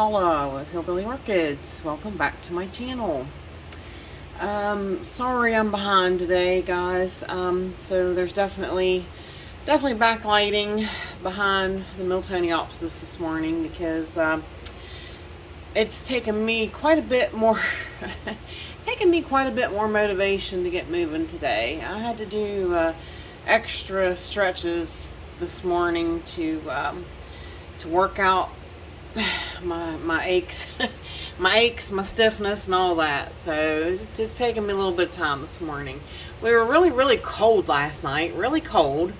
Paula with Hillbilly Orchids. Welcome back to my channel. Sorry I'm behind today, guys. So there's definitely backlighting behind the Miltonia this morning because it's taken me quite a bit more motivation to get moving today. I had to do extra stretches this morning to work out my aches, my stiffness and all that. So it's taken me a little bit of time this morning. We were really cold last night, really cold,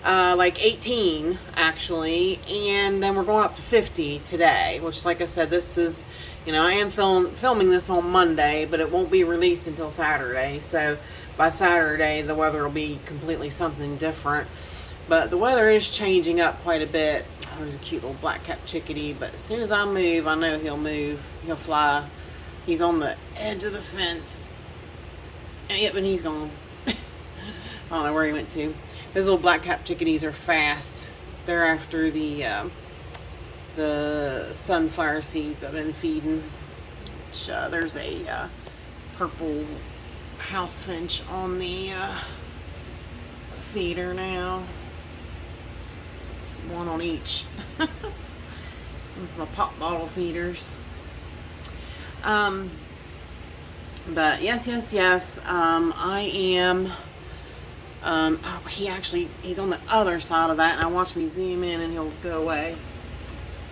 like 18 actually, and then we're going up to 50 today, which, like I said, this is, I am filming this on Monday, but it won't be released until Saturday. So by Saturday the weather will be completely something different. But the weather is changing up quite a bit. Oh, there's a cute little black-capped chickadee, but as soon as I move, I know he'll move. He'll fly. He's on the edge of the fence. And yep, and he's gone. I don't know where he went to. Those little black-capped chickadees are fast. They're after the sunflower seeds I've been feeding. Which, there's a purple house finch on the feeder now. One on each. Those are my pop bottle feeders. But yes. I am. Oh, he's on the other side of that, and I watch me zoom in, and he'll go away.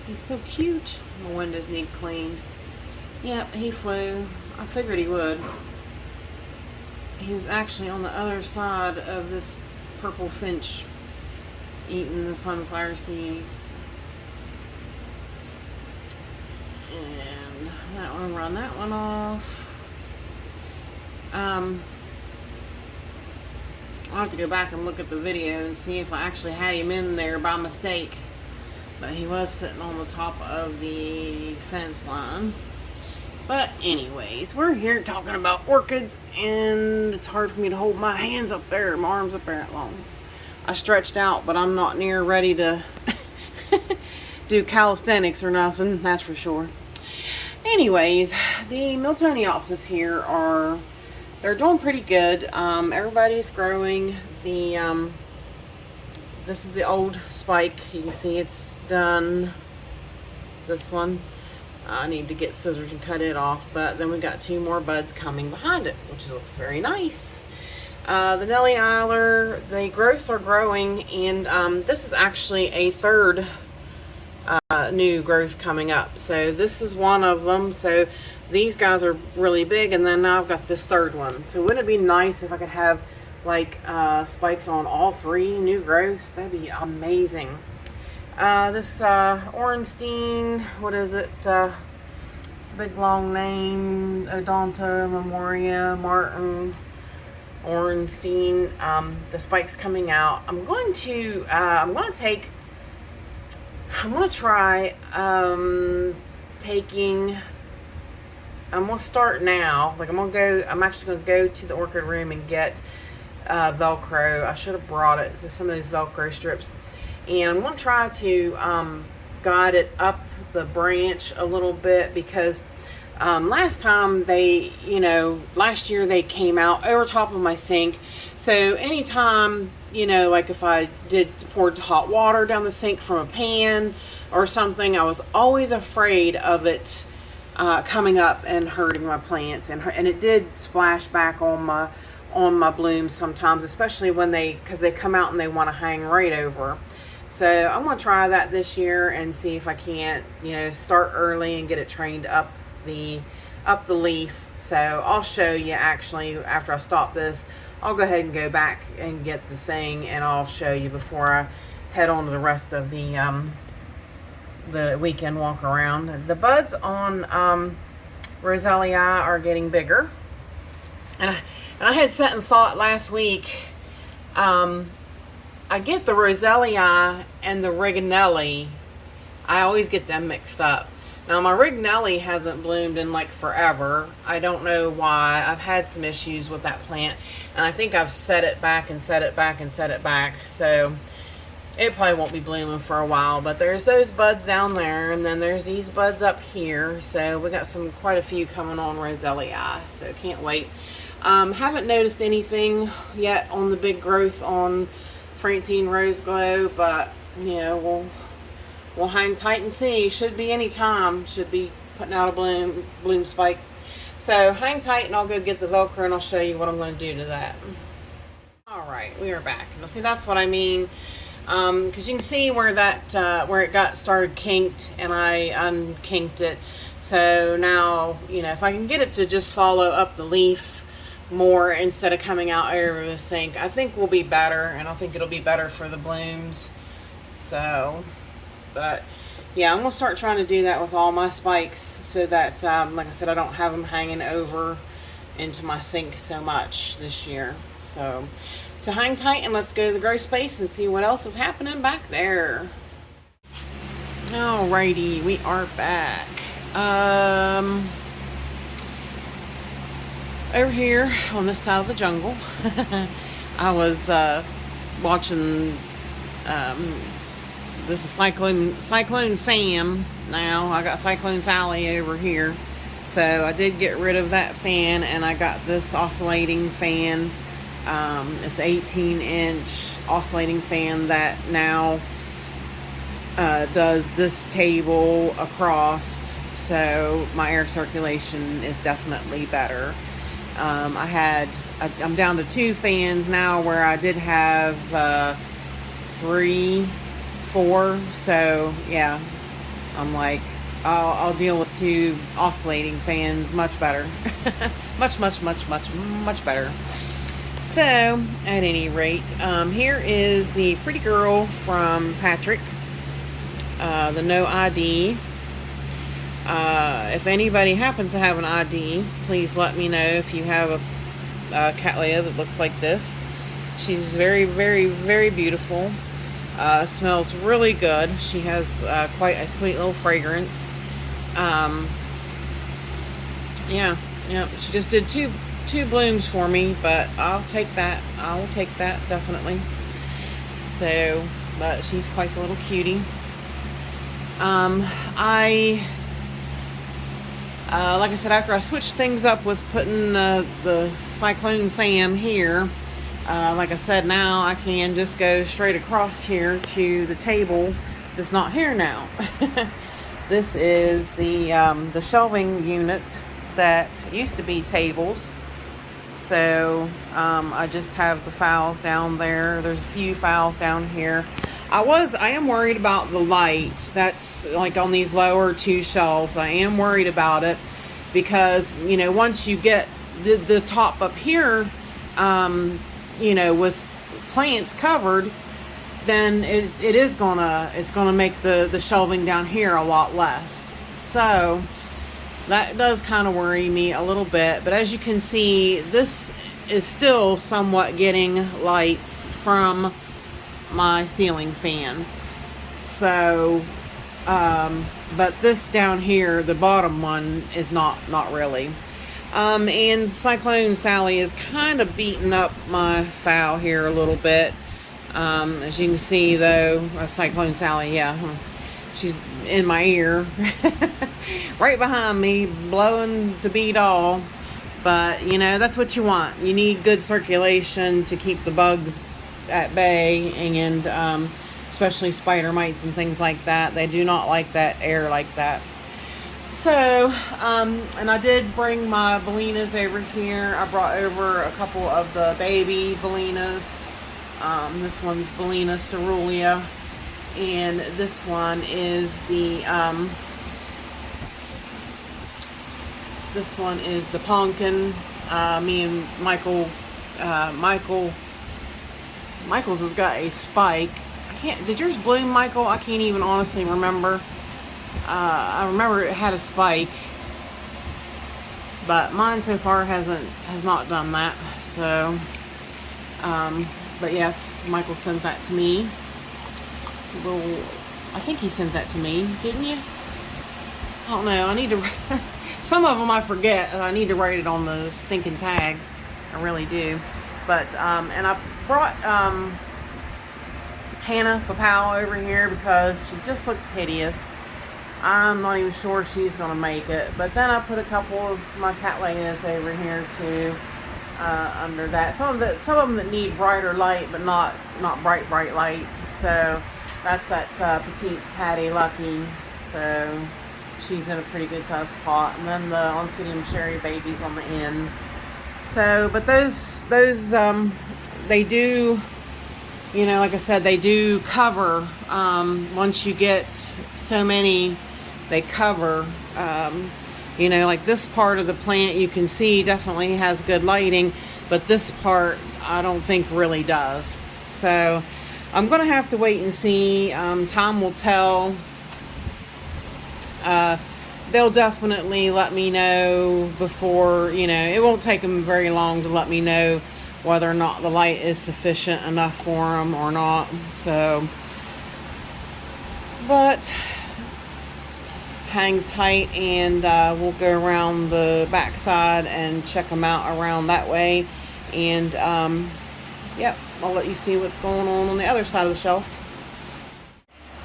He's so cute. My windows need cleaned. Yep, he flew. I figured he would. He was actually on the other side of this purple finch, eating the sunflower seeds. And that one, run that one off. I'll have to go back and look at the video and see if I actually had him in there by mistake. But he was sitting on the top of the fence line. But anyways, we're here talking about orchids, and it's hard for me to hold my hands up there, my arms up there that long. I stretched out, but I'm not near ready to do calisthenics or nothing, that's for sure. Anyways, the Miltonia here they're doing pretty good. Everybody's growing. This is the old spike. You can see it's done. This one. I need to get scissors and cut it off, but then we got two more buds coming behind it, which looks very nice. The Nellie Eiler, the growths are growing, and this is actually a third new growth coming up. So this is one of them. So these guys are really big, and then now I've got this third one. So wouldn't it be nice if I could have like spikes on all three new growths? That'd be amazing. This Orenstein, what is it? It's the big long name, Odonta Memoria Martin Orenstein. The spike's coming out. I'm going to try taking. I'm gonna start now. Like I'm actually gonna go to the orchid room and get Velcro. I should have brought it. So some of those Velcro strips. And I'm going to try to guide it up the branch a little bit, because last year they came out over top of my sink. So anytime, like if I poured hot water down the sink from a pan or something, I was always afraid of it coming up and hurting my plants. And it did splash back on my blooms sometimes, especially because they come out and they want to hang right over. So I'm going to try that this year and see if I can't, start early and get it trained up the leaf. So I'll show you actually after I stop this. I'll go ahead and go back and get the thing, and I'll show you before I head on to the rest of the weekend walk around. The buds on Roselia are getting bigger, and I had sat and thought last week. I get the Roselia and the Rigonelli. I always get them mixed up. Now my Rigonelli hasn't bloomed in like forever. I don't know why. I've had some issues with that plant, and I think I've set it back and set it back and set it back. So it probably won't be blooming for a while, but there's those buds down there, and then there's these buds up here. So we got quite a few coming on Roselii, so can't wait. Haven't noticed anything yet on the big growth on Francine Rose Glow, but you know, we'll hang tight and see. Should be any time. Should be putting out a bloom spike. So hang tight, and I'll go get the Velcro, and I'll show you what I'm going to do to that. All right, we are back. Now see, that's what I mean. Because you can see where that where it got started kinked, and I unkinked it. So now, you know, if I can get it to just follow up the leaf more instead of coming out over the sink, I think will be better, and I think it'll be better for the blooms. So, but yeah, I'm gonna start trying to do that with all my spikes, so that like I said, I don't have them hanging over into my sink so much this year. So hang tight, and let's go to the grow space and see what else is happening back there. Alrighty, we are back. Over here on this side of the jungle, I was watching, this is Cyclone Sam. Now I got Cyclone Sally over here, so I did get rid of that fan, and I got this oscillating fan. It's 18-inch oscillating fan that now does this table across, so my air circulation is definitely better. I'm down to 2 fans now, where I did have 3, 4. So yeah, I'm like, I'll deal with 2 oscillating fans much better. much better. So at any rate, here is the pretty girl from Patrick, the no ID. If anybody happens to have an ID, please let me know if you have a Cattleya that looks like this. She's very, very, very beautiful. Smells really good. She has quite a sweet little fragrance. Yeah, she just did two blooms for me, but I'll take that. I will take that, definitely. So, but she's quite the little cutie. Like I said, after I switched things up with putting the Cyclone Sam here, like I said, now I can just go straight across here to the table that's not here now. This is the shelving unit that used to be tables. So I just have the files down there. There's a few files down here. I am worried about the light that's like on these lower 2 shelves. I am worried about it because, you know, once you get the top up here, you know, with plants covered, then it's gonna make the shelving down here a lot less. So that does kind of worry me a little bit. But as you can see, this is still somewhat getting lights from my ceiling fan. So but this down here, the bottom one, is not really. And Cyclone Sally is kind of beating up my fowl here a little bit. As you can see, though, Cyclone Sally, yeah, she's in my ear, right behind me, blowing to beat all. But you know, that's what you want. You need good circulation to keep the bugs at bay, and especially spider mites and things like that. They do not like that air like that. So and I did bring my Bellinas over here. I brought over a couple of the baby Bellinas. This one's Bellina Cerulean, and this one is the pumpkin. Me and Michael's has got a spike. Did yours bloom, Michael? I can't even honestly remember. I remember it had a spike, but mine so far has not done that. So but yes, Michael sent that to me. Well, I think he sent that to me, didn't you? I don't know. I need to some of them I forget, and I need to write it on the stinking tag. I really do. But and I brought Hannah Papow over here because she just looks hideous. I'm not even sure she's gonna make it. But then I put a couple of my Cattleyas over here too, under that. Some of them that need brighter light, but not bright lights. So that's that petite Patty Lucky. So she's in a pretty good sized pot. And then the Oncidium Sherry babies on the end. So, but those they do, you know, like I said, they do cover. Once you get so many, they cover. You know, like this part of the plant you can see definitely has good lighting, but this part I don't think really does. So I'm gonna have to wait and see. Time will tell. They'll definitely let me know before, you know, it won't take them very long to let me know whether or not the light is sufficient enough for them or not. So, but hang tight, and we'll go around the backside and check them out around that way. And yep, I'll let you see what's going on the other side of the shelf.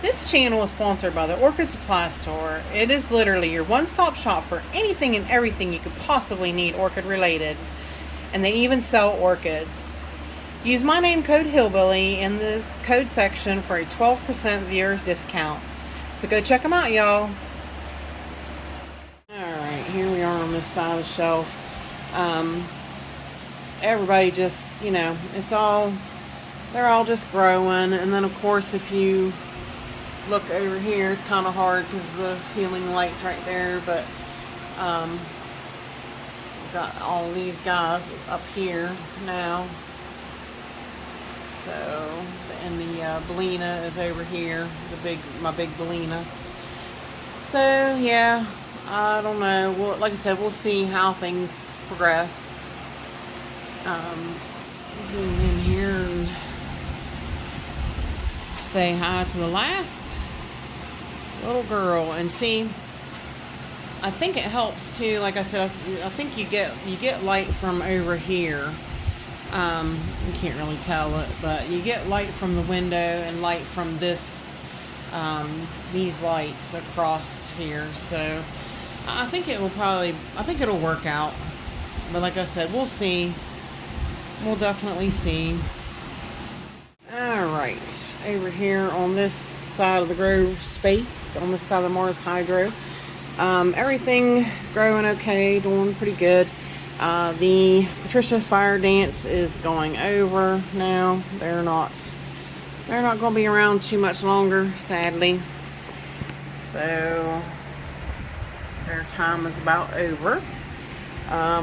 This channel is sponsored by the Orca Supply Store. It is literally your one-stop shop for anything and everything you could possibly need orchid related. And they even sell orchids. Use my name code Hillbilly in the code section for a 12% viewers discount. So go check them out, y'all. Alright, here we are on this side of the shelf. Everybody just, you know, they're all just growing. And then of course if you look over here, it's kind of hard because the ceiling light's right there, but got all these guys up here now. So, and the Bellina is over here, my big Bellina. So yeah, I don't know. Well, like I said, we'll see how things progress. Zoom in here and say hi to the last little girl. And see, I think it helps too, like I said, I think you get light from over here. You can't really tell it, but you get light from the window and light from this these lights across here. So I think it'll work out. But like I said, we'll see. We'll definitely see. Alright, over here on this side of the grow space, on this side of the Mars Hydro, everything growing okay, doing pretty good. The Patricia Fire Dance is going over now. They're not going to be around too much longer, sadly. So their time is about over.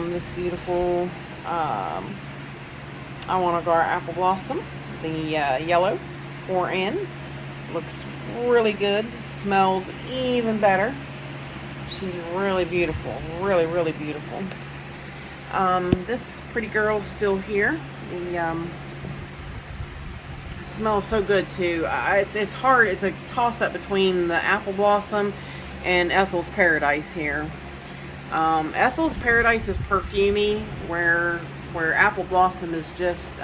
This beautiful I Want to Gar Apple Blossom, the yellow 4N, looks really good. Smells even better. She's really beautiful, really beautiful. This pretty girl's still here. The smells so good too. It's hard. It's a toss-up between the Apple Blossom and Ethel's Paradise here. Ethel's Paradise is perfumey, where Apple Blossom is just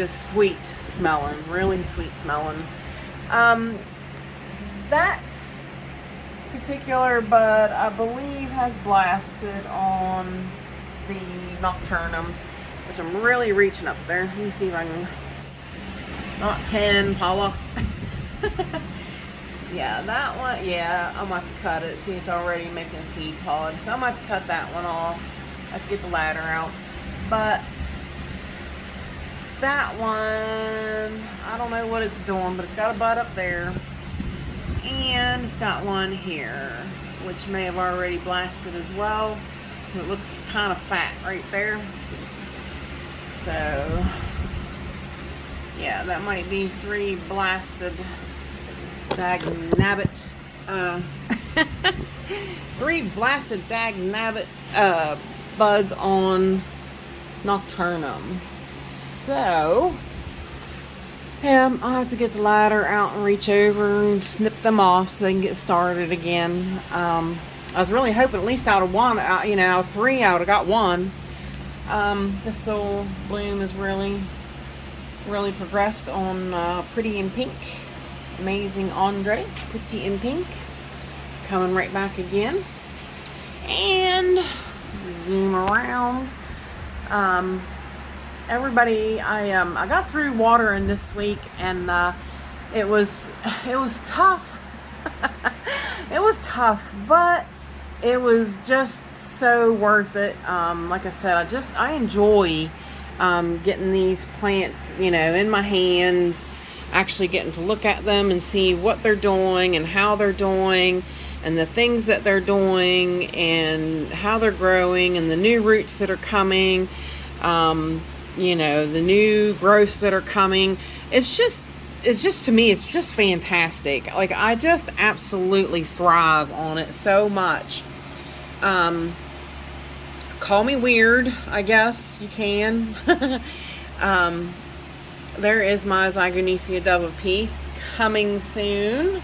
sweet smelling, really sweet smelling. That particular bud, I believe, has blasted on the Nocturnum, which I'm really reaching up there. Let me see if I can. Not 10, Paula. Yeah, that one. Yeah, I'm about to cut it. See, it's already making a seed pod, so I'm about to cut that one off. I have to get the ladder out. But that one, I don't know what it's doing, but it's got a bud up there. And it's got one here, which may have already blasted as well. It looks kind of fat right there. So, yeah, that might be 3 blasted dag-nabbit. 3 blasted dag-nabbit buds on Nocturnum. So, yeah, I'll have to get the ladder out and reach over and snip them off so they can get started again. I was really hoping at least out of one, out of 3, I would have got one. This little bloom is really really progressed on Pretty in Pink. Amazing Andre, Pretty in Pink. Coming right back again. And zoom around. Everybody, I got through watering this week, and it was tough. It was tough, but it was just so worth it. Like I said, I enjoy getting these plants, you know, in my hands, actually getting to look at them and see what they're doing and how they're doing and the things that they're doing and how they're growing and the new roots that are coming, you know, the new growths that are coming. It's just to me, it's just fantastic. Like, I just absolutely thrive on it so much. Call me weird, I guess you can. There is my Zygonesia Dove of Peace coming soon.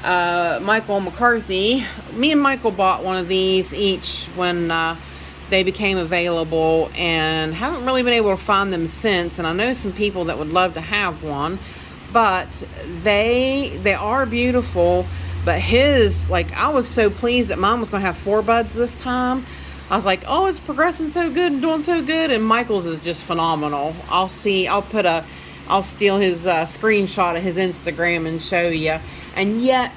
Michael McCarthy. Me and Michael bought one of these each when they became available, and haven't really been able to find them since. And I know some people that would love to have one, but they are beautiful. But his, like, I was so pleased that mine was going to have 4 buds this time. I was like, oh, it's progressing so good and doing so good. And Michael's is just phenomenal. I'll steal his screenshot of his Instagram and show you. And yet,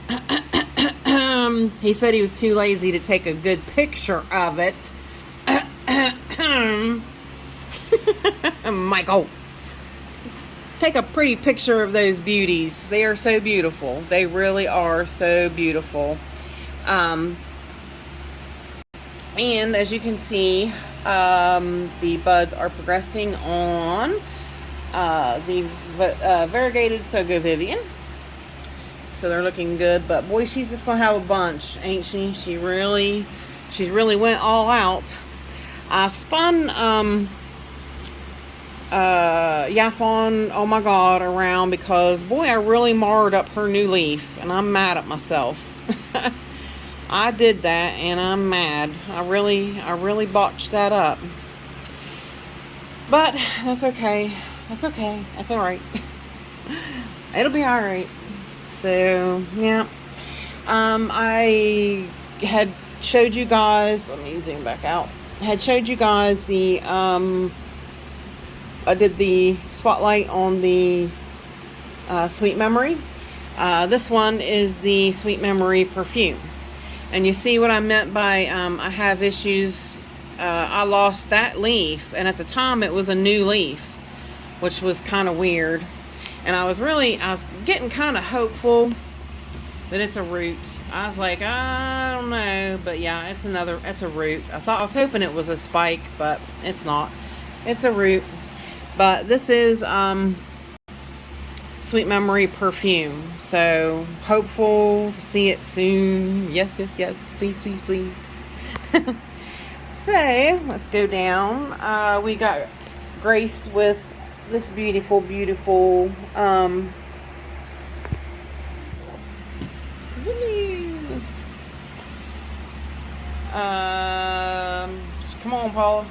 he said he was too lazy to take a good picture of it. Michael, take a pretty picture of those beauties. They are so beautiful. They really are so beautiful. And as you can see, the buds are progressing on the Variegated Sogo Vivian. So they're looking good. But boy, she's just going to have a bunch, ain't she? She's really went all out. I spun Yaphon, oh my god, around because boy, I really marred up her new leaf, and I'm mad at myself. I did that, and I'm mad. I really botched that up. But that's okay. That's okay. That's all right. It'll be all right. So yeah, I had showed you guys. Let me zoom back out. Had showed you guys the I did the spotlight on the Sweet Memory. This one is the Sweet Memory perfume. And you see what I meant by I have issues. I lost that leaf, and at the time it was a new leaf, which was kind of weird. And I was getting kind of hopeful that it's a root. I was like, I don't know, but yeah, it's a root. I was hoping it was a spike, but it's not. It's a root. But this is Sweet Memory perfume. So hopeful to see it soon. Yes, yes, yes. Please, please, please. So let's go down. We got graced with this beautiful, beautiful come on, Paula.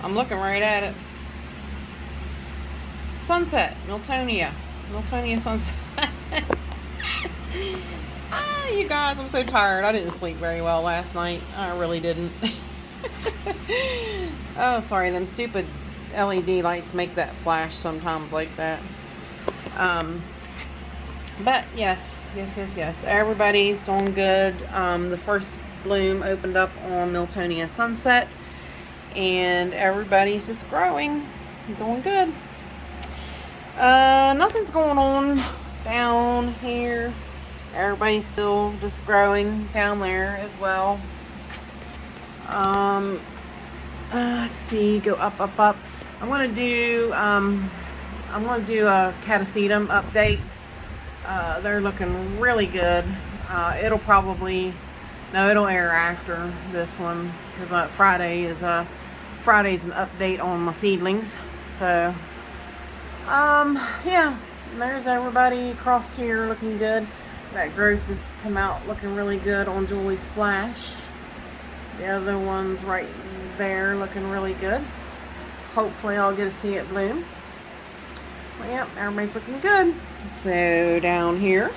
I'm looking right at it. Sunset, Miltonia Sunset. You guys, I'm so tired. I didn't sleep very well last night. I really didn't. Oh, sorry, them stupid LED lights make that flash sometimes like that. But yes, everybody's doing good. The first bloom opened up on Miltonia Sunset, and everybody's just growing, doing good. Nothing's going on down here. Everybody's still just growing down there as well. Let's see, go up. I'm gonna do a Cattleyas update. They're looking really good. It'll air after this one, because Friday's an update on my seedlings. So yeah, there's everybody across here looking good. That growth has come out looking really good on Julie's Splash. The other one's right there looking really good. Hopefully I'll get to see it bloom. Well, yep, everybody's looking good. So down here,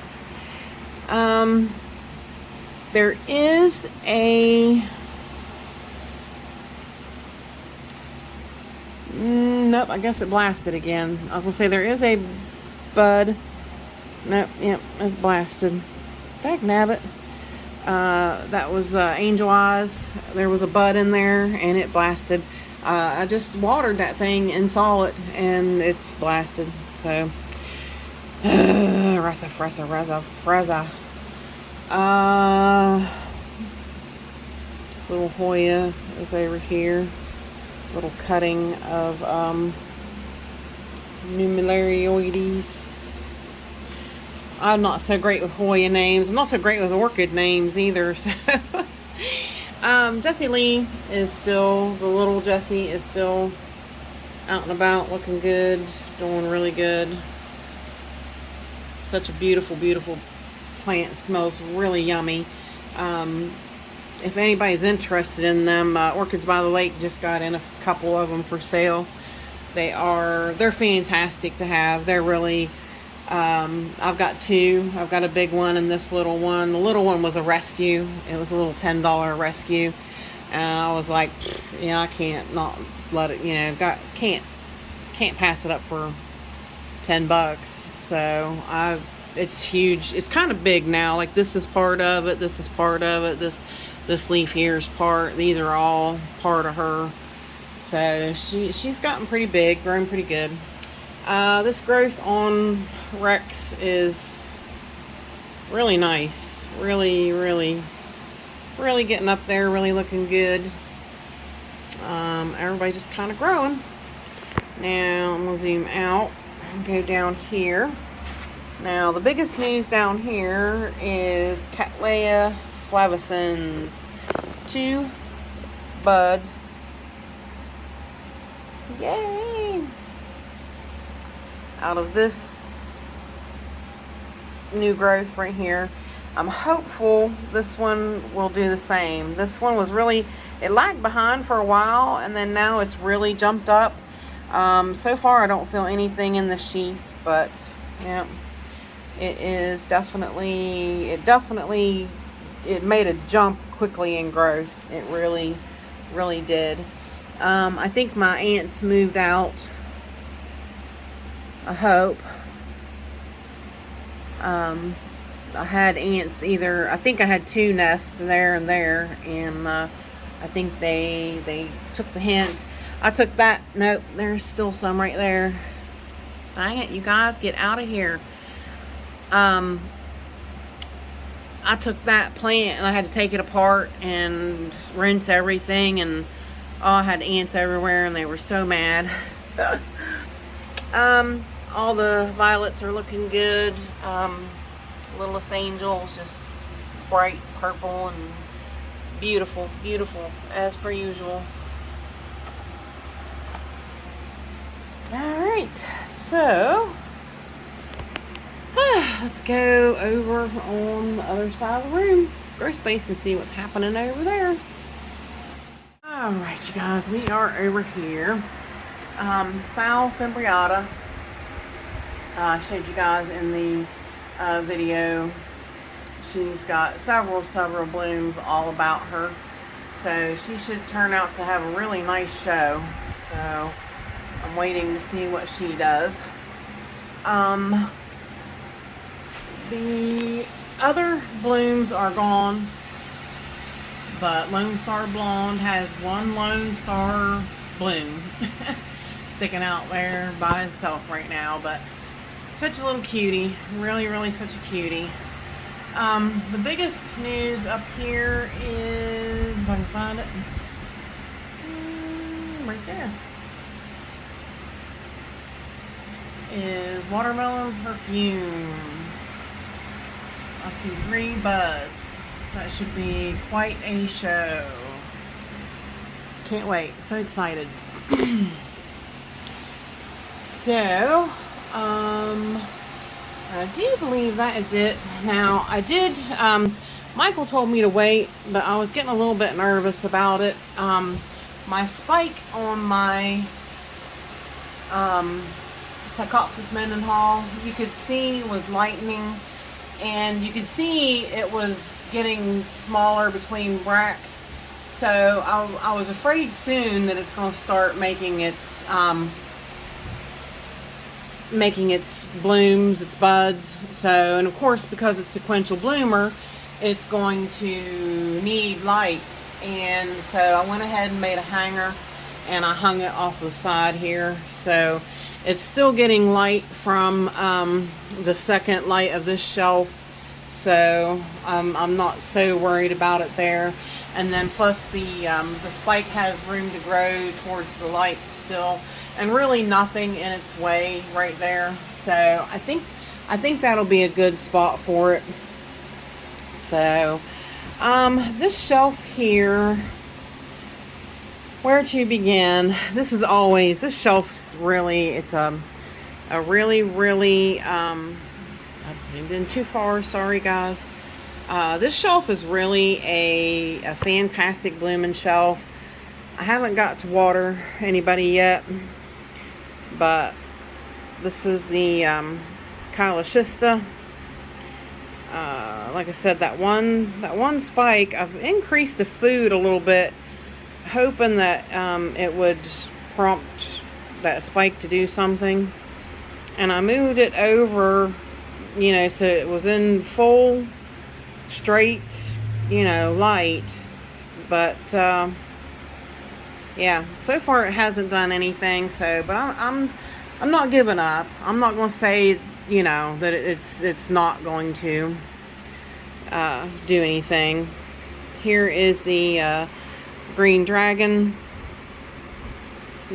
there is a, nope, I guess it blasted again. I was gonna say there is a bud. Nope, yep, it's blasted. Dagnabbit. That was Angel Eyes. There was a bud in there and it blasted. I just watered that thing and saw it and it's blasted. So, Freza. This little Hoya is over here. Little cutting of Numelarioides. I'm not so great with Hoya names. I'm not so great with orchid names either. So. Jessie Lee is still, the little Jessie is still out and about, looking good, doing really good. Such a beautiful, beautiful plant. Smells really yummy. If anybody's interested in them, Orchids by the Lake just got in a couple of them for sale. They're fantastic to have. They're really, I've got two. I've got a big one and this little one. The little one was a rescue. It was a little $10 rescue. And I was like, I can't not let it, can't pass it up for $10. So it's huge. It's kind of big now. Like this is part of it. This is part of it. This leaf here is part. These are all part of her. So she's gotten pretty big, grown pretty good. This growth on Rex is really nice. Really, really, really getting up there. Really looking good. Everybody just kind of growing. Now I'm gonna zoom out and go down here. Now the biggest news down here is Cattleya flavicans. 2 buds. Yay! Out of this new growth right here. I'm hopeful this one will do the same. This one was really, it lagged behind for a while and then now it's really jumped up. So far I don't feel anything in the sheath, but yeah, it is definitely, it made a jump quickly in growth. It really, really did. I think my ants moved out. I hope. I had ants I think I had 2 nests there and there, and I think they took the hint. I took that. Nope, there's still some right there. Dang it, you guys, get out of here. I took that plant and I had to take it apart and rinse everything, and I had ants everywhere and they were so mad. All the violets are looking good. Littlest Angels, just bright purple and beautiful, beautiful as per usual. Alright, so let's go over on the other side of the room, grow space, and see what's happening over there. Alright, you guys, we are over here. Foul Embryada. I showed you guys in the video. She's got several blooms all about her. So she should turn out to have a really nice show. So I'm waiting to see what she does. The other blooms are gone, but Lone Star Blonde has one Lone Star bloom sticking out there by itself right now, but such a little cutie. Really, really such a cutie. The biggest news up here is, if I can find it, right there, is Watermelon Perfume. I see 3 buds. That should be quite a show. Can't wait. So excited. So, I do believe that is it. Now, I did, Michael told me to wait, but I was getting a little bit nervous about it. my spike on my Psychopsis Mendenhall, you could see was lightening, and you could see it was getting smaller between bracts. So I was afraid soon that it's going to start making its blooms, its buds. So, and of course, because it's sequential bloomer, it's going to need light. And so I went ahead and made a hanger, and I hung it off the side here. So it's still getting light from the second light of this shelf. So I'm not so worried about it there. And then plus the spike has room to grow towards the light still, and really nothing in its way right there. So I think that'll be a good spot for it. So this shelf here, where to begin? This shelf's really, it's a really I've zoomed in too far, sorry guys. This shelf is really a fantastic blooming shelf. I haven't got to water anybody yet, but this is the Kyla Sista. Like I said, that one spike, I've increased the food a little bit, hoping that it would prompt that spike to do something. And I moved it over, you know, so it was in full straight, you know, light. But yeah, so far it hasn't done anything. So, but I'm not giving up. I'm not going to say, you know, that it's not going to do anything. Here is the green dragon,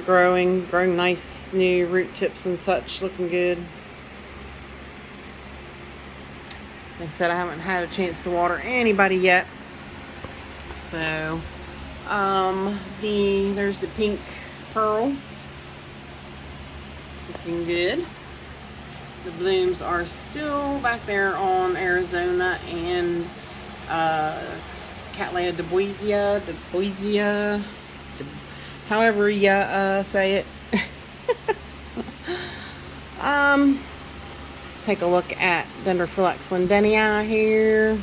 growing nice new root tips and such, looking good. Like I said, I haven't had a chance to water anybody yet. So there's the pink pearl, looking good. The blooms are still back there on Arizona and Cattleya Duboisia, however you say it. Let's take a look at Dendrophylax Londonia here.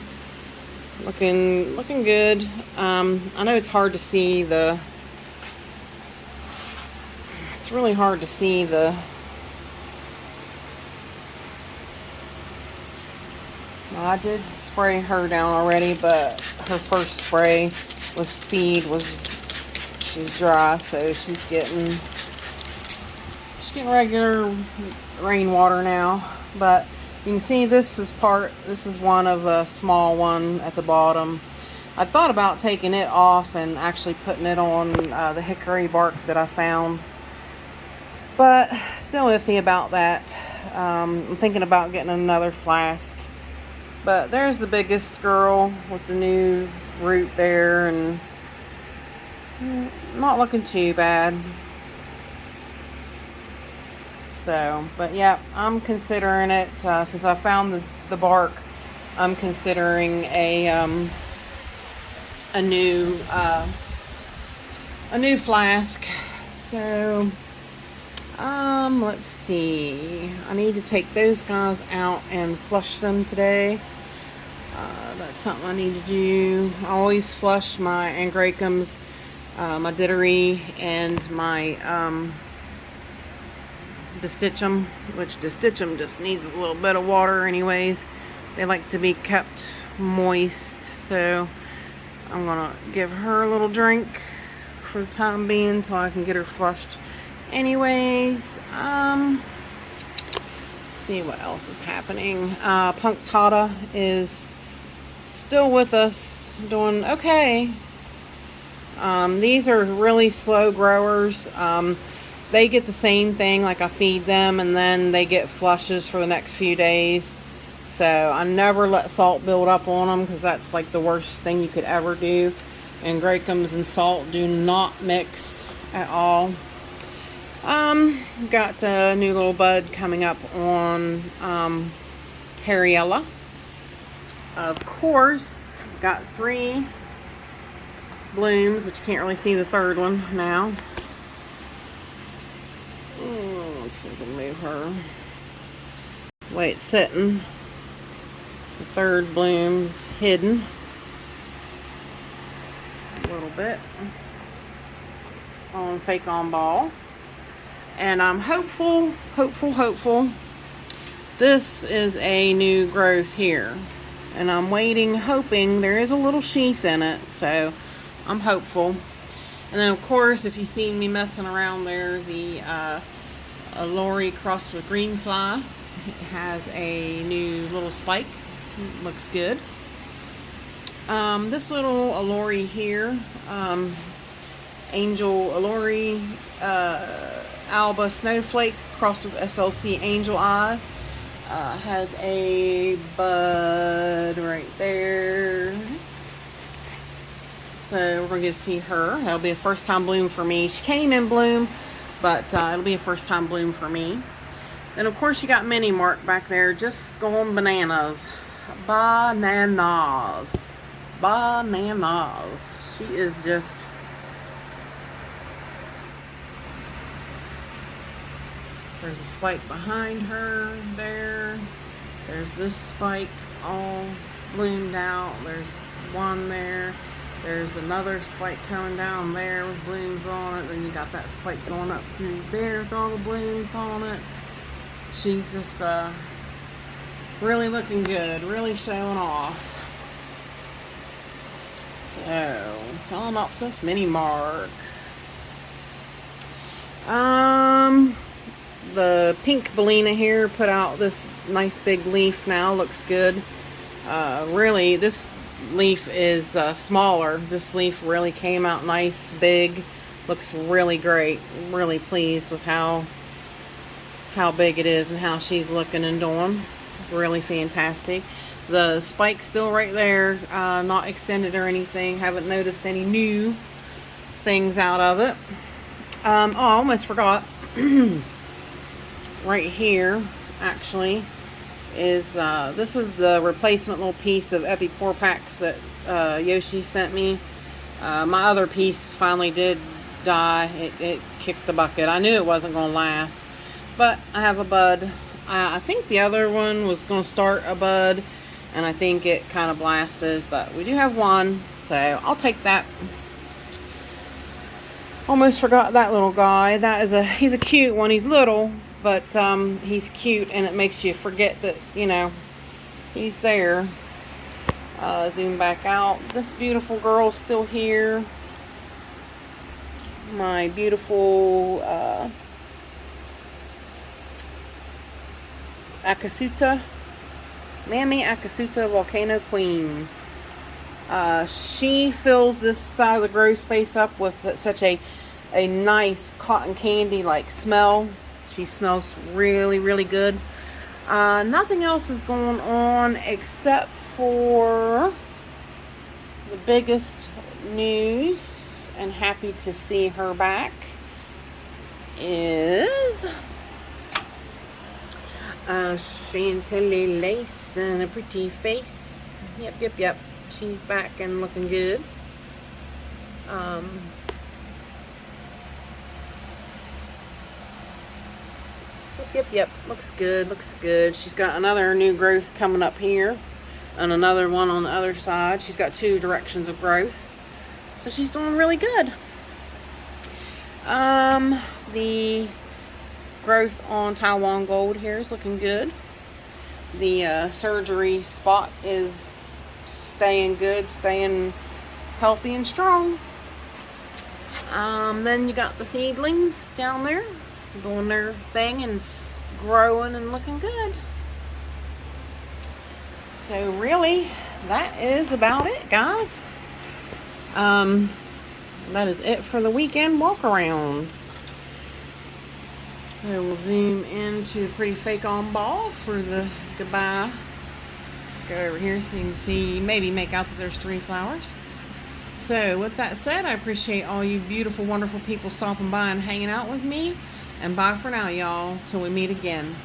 Looking good. I know it's hard to see it's really hard to see the I did spray her down already, but her first spray with feed she's dry, so she's getting regular rainwater now. But you can see this is one of a small one at the bottom. I thought about taking it off and actually putting it on the hickory bark that I found, but still iffy about that. I'm thinking about getting another flask. But there's the biggest girl with the new root there, and not looking too bad. So, but yeah, I'm considering it, since I found the bark, I'm considering a new flask. So, let's see. I need to take those guys out and flush them today. That's something I need to do. I always flush my angraecums, my dittery, and my distichum, which distichum just needs a little bit of water anyways. They like to be kept moist, so I'm gonna give her a little drink for the time being until I can get her flushed anyways. Let's see what else is happening. Punctata is still with us, doing okay. These are really slow growers. They get the same thing, like I feed them and then they get flushes for the next few days. So I never let salt build up on them, because that's like the worst thing you could ever do. And angraecums and salt do not mix at all. Got a new little bud coming up on Harryella. Of course, got 3 blooms, but you can't really see the third one now. Let's see if we can move her. The way it's sitting, the third bloom's hidden a little bit on fake on ball. And I'm hopeful. This is a new growth here. And I'm waiting, hoping there is a little sheath in it. So I'm hopeful. And then of course, if you've seen me messing around there, the Lori crossed with Greenfly has a new little spike. Looks good. This little Alori here, Angel Alori Alba Snowflake crossed with SLC Angel Eyes, has a bud right there. So we're going to get to see her. That'll be a first time bloom for me. She came in bloom, but it'll be a first time bloom for me. And of course you got Mini Mark back there just going bananas. Bananas. She is just... There's a spike behind her there. There's this spike all bloomed out. There's one there. There's another spike coming down there with blooms on it. Then you got that spike going up through there with all the blooms on it. She's just really looking good, really showing off. So, Phalaenopsis Mini Mark. The pink Bellina here put out this nice big leaf now. Looks good. Really, this leaf is smaller. This leaf really came out nice, big. Looks really great. Really pleased with how big it is and how she's looking and doing. Really fantastic. The spike's still right there, not extended or anything. Haven't noticed any new things out of it. Oh, I almost forgot. Right here, actually, is this is the replacement little piece of Epipore packs that Yoshi sent me. My other piece finally did die. It kicked the bucket. I knew it wasn't going to last, but I have a bud. I think the other one was going to start a bud, and I think it kind of blasted, but we do have one, so I'll take that. Almost forgot that little guy. He's a cute one. He's little, but he's cute, and it makes you forget that, you know, he's there. Zoom back out. This beautiful girl's still here. My beautiful AKASUTA, Mammy AKASUTA Volcano Queen. She fills this side of the grow space up with such a nice cotton candy like smell. She smells really, really good. Nothing else is going on except for the biggest news, and happy to see her back, is Chantilly lace and a pretty face. Yep. She's back and looking good. Yep. Looks good. She's got another new growth coming up here, and another one on the other side. She's got two directions of growth, so she's doing really good. The growth on Taiwan Gold here is looking good. The surgery spot is staying good, staying healthy and strong. Then you got the seedlings down there doing their thing and growing and looking good. So really, that is about it, guys. That is it for the weekend walk around. So we'll zoom into Pretty Fake on Ball for the goodbye. Let's go over here so you can see, maybe make out that there's 3 flowers. So with that said, I appreciate all you beautiful, wonderful people stopping by and hanging out with me. And bye for now, y'all, till we meet again.